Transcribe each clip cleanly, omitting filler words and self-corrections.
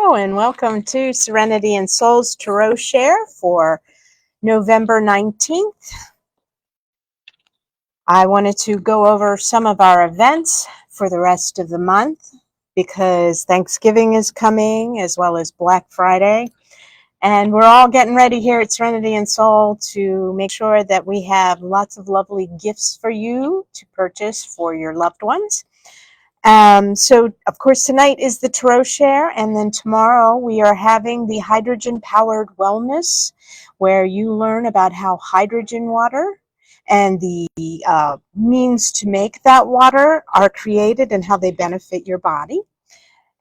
Hello and welcome to Serenity and Soul's Tarot Share for November 19th. I wanted to go over some of our events for the rest of the month because Thanksgiving is coming as well as Black Friday. And we're all getting ready here at Serenity and Soul to make sure that we have lots of lovely gifts for you to purchase for your loved ones. So, of course, tonight is the Tarot Share, and then tomorrow we are having the Hydrogen-Powered Wellness, where you learn about how hydrogen water and the means to make that water are created and how they benefit your body.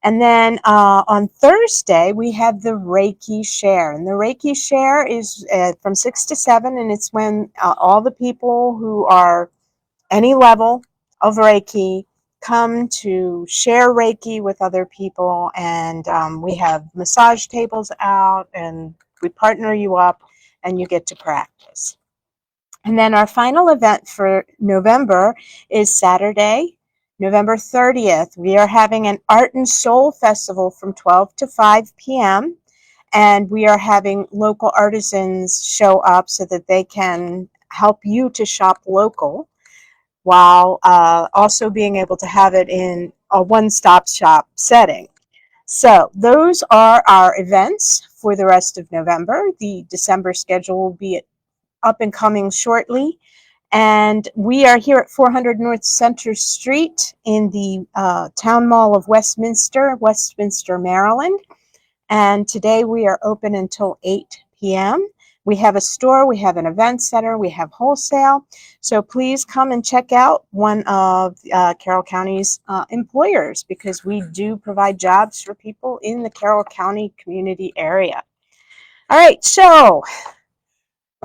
And then on Thursday, we have the Reiki Share. And the Reiki Share is from 6 to 7, and it's when all the people who are any level of Reiki come to share Reiki with other people. And we have massage tables out, and we partner you up, and you get to practice. And then our final event for November is Saturday, November 30th. We are having an Art and Soul Festival from 12 to 5 p.m. And we are having local artisans show up so that they can help you to shop local, while also being able to have it in a one-stop shop setting. So those are our events for the rest of November. The December schedule will be up and coming shortly. And we are here at 400 North Center Street in the Town Mall of Westminster, Maryland. And today we are open until 8 p.m. We have a store, we have an event center, we have wholesale. So please come and check out one of Carroll County's employers, because we do provide jobs for people in the Carroll County community area. All right, so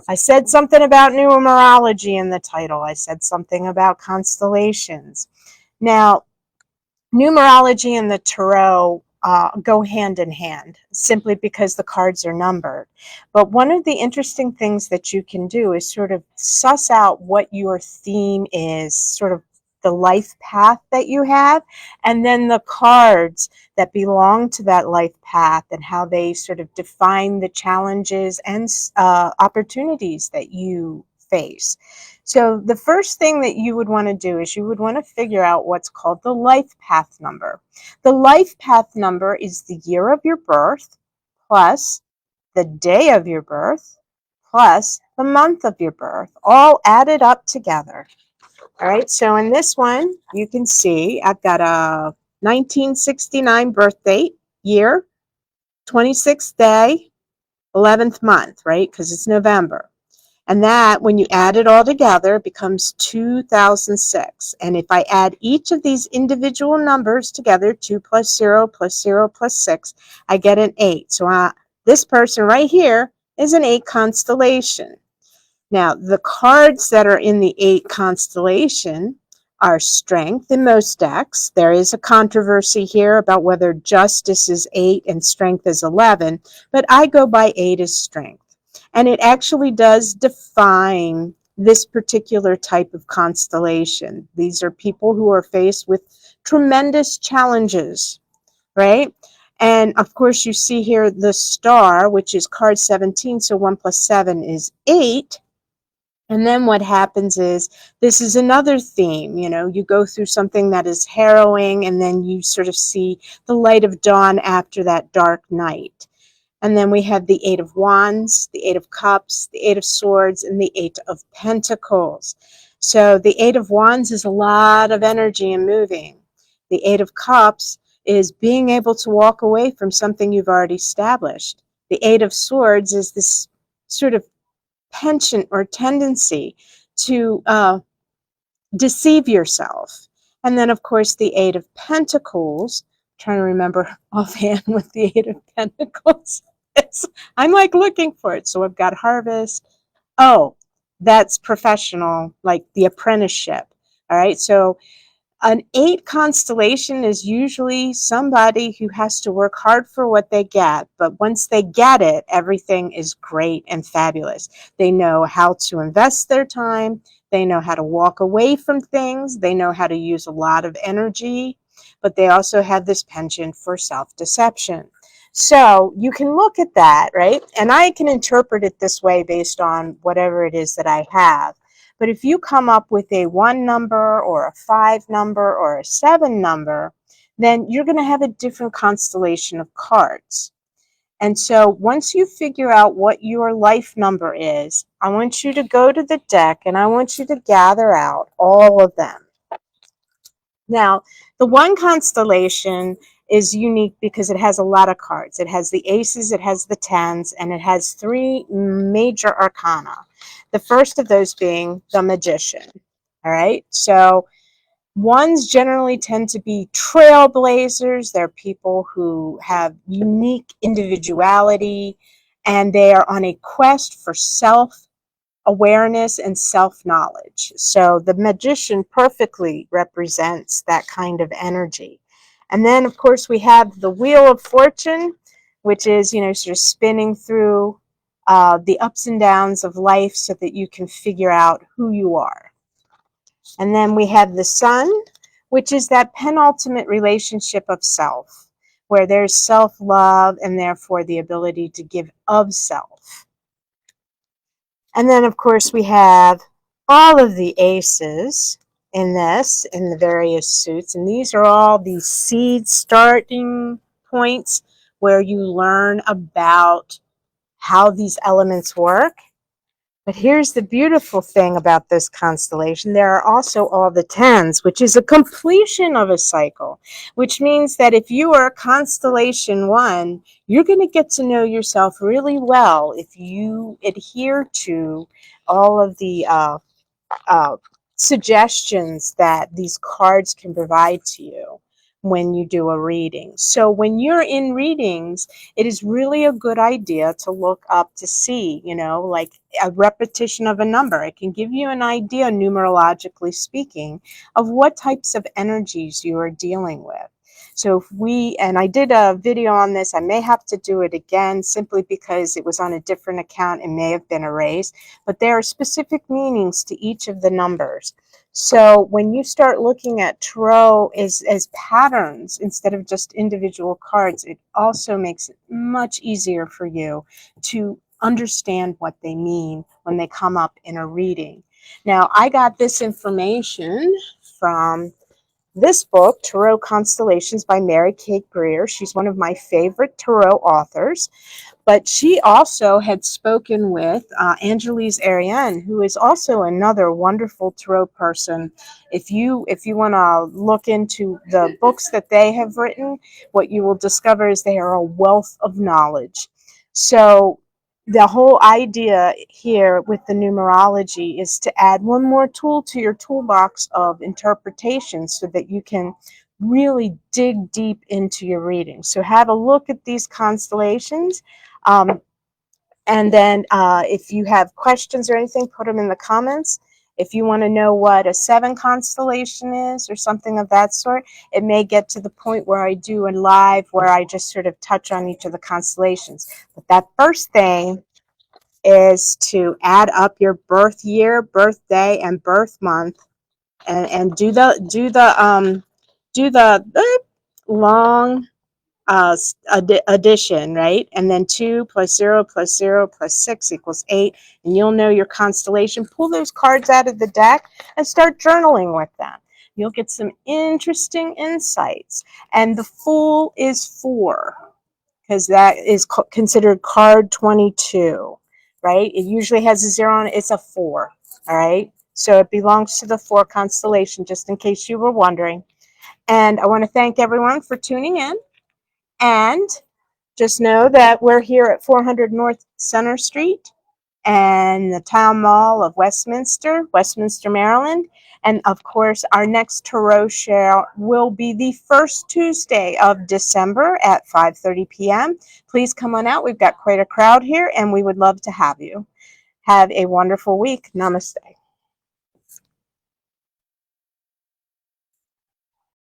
I said something about numerology in the title. I said something about constellations. Now, numerology and the tarot go hand in hand, simply because the cards are numbered. But one of the interesting things that you can do is sort of suss out what your theme is, sort of the life path that you have, and then the cards that belong to that life path and how they sort of define the challenges and opportunities that you face. So the first thing that you would want to do is you would want to figure out what's called the life path number. The life path number is the year of your birth plus the day of your birth plus the month of your birth, all added up together. All right, so in this one, you can see I've got a 1969 birth date, year, 26th day, 11th month, right, because it's November. And that, when you add it all together, becomes 2006. And if I add each of these individual numbers together, 2 plus 0 plus 0 plus 6, I get an 8. So this person right here is an 8 constellation. Now, the cards that are in the 8 constellation are strength in most decks. There is a controversy here about whether justice is 8 and strength is 11, but I go by 8 as strength. And it actually does define this particular type of constellation. These are people who are faced with tremendous challenges, right? And of course, you see here the star, which is card 17, so 1 plus 7 is 8. And then what happens is, this is another theme, you know, you go through something that is harrowing, and then you sort of see the light of dawn after that dark night. And then we have the 8 of Wands, the 8 of Cups, the 8 of Swords, and the 8 of Pentacles. So the 8 of Wands is a lot of energy and moving. The 8 of Cups is being able to walk away from something you've already established. The 8 of Swords is this sort of penchant or tendency to deceive yourself. And then, of course, the 8 of Pentacles, I'm trying to remember offhand what the 8 of Pentacles is. I'm like looking for it. So I've got harvest. Oh, that's professional, like the apprenticeship. All right. So an 8 constellation is usually somebody who has to work hard for what they get, but once they get it, everything is great and fabulous. They know how to invest their time. They know how to walk away from things. They know how to use a lot of energy, but they also have this penchant for self-deception. So you can look at that, right? And I can interpret it this way based on whatever it is that I have. But if you come up with a 1 number or a 5 number or a 7 number, then you're going to have a different constellation of cards. And so once you figure out what your life number is, I want you to go to the deck and I want you to gather out all of them. Now, the one constellation is unique because it has a lot of cards. It has the aces, it has the tens, and it has 3 major arcana. The first of those being the magician. All right, so ones generally tend to be trailblazers. They're people who have unique individuality and they are on a quest for self-awareness and self-knowledge. So the magician perfectly represents that kind of energy. And then, of course, we have the Wheel of Fortune, which is, sort of spinning through the ups and downs of life so that you can figure out who you are. And then we have the Sun, which is that penultimate relationship of self, where there's self-love and therefore the ability to give of self. And then, of course, we have all of the aces in this, in the various suits. And these are all the seed starting points where you learn about how these elements work. But here's the beautiful thing about this constellation. There are also all the tens, which is a completion of a cycle, which means that if you are constellation 1, you're going to get to know yourself really well if you adhere to all of the suggestions that these cards can provide to you when you do a reading. So when you're in readings, it is really a good idea to look up to see, like a repetition of a number. It can give you an idea, numerologically speaking, of what types of energies you are dealing with. So and I did a video on this, I may have to do it again simply because it was on a different account and may have been erased, but there are specific meanings to each of the numbers. So when you start looking at tarot as patterns instead of just individual cards, it also makes it much easier for you to understand what they mean when they come up in a reading. Now, I got this information from this book, Tarot Constellations by Mary Kate Greer. She's one of my favorite tarot authors. But she also had spoken with Angelise Arrien, who is also another wonderful tarot person. If you want to look into the books that they have written, what you will discover is they are a wealth of knowledge. So the whole idea here with the numerology is to add one more tool to your toolbox of interpretation so that you can really dig deep into your reading. So have a look at these constellations. And then if you have questions or anything, put them in the comments. If you want to know what a 7 constellation is or something of that sort, it may get to the point where I do a live where I just sort of touch on each of the constellations. But that first thing is to add up your birth year, birthday, and birth month, and do the long addition, right? And then 2 plus 0 plus 0 plus 6 equals 8, and you'll know your constellation. Pull those cards out of the deck and start journaling with them. You'll get some interesting insights. And the Fool is 4, because that is considered card 22, right? It usually has a 0 on it. It's a 4, all right? So it belongs to the 4 constellation, just in case you were wondering. And I want to thank everyone for tuning in. And just know that we're here at 400 North Center Street and the Town Mall of Westminster, Maryland. And of course, our next Tarot Share will be the first Tuesday of December at 5:30 p.m. Please come on out. We've got quite a crowd here, and we would love to have you. Have a wonderful week. Namaste.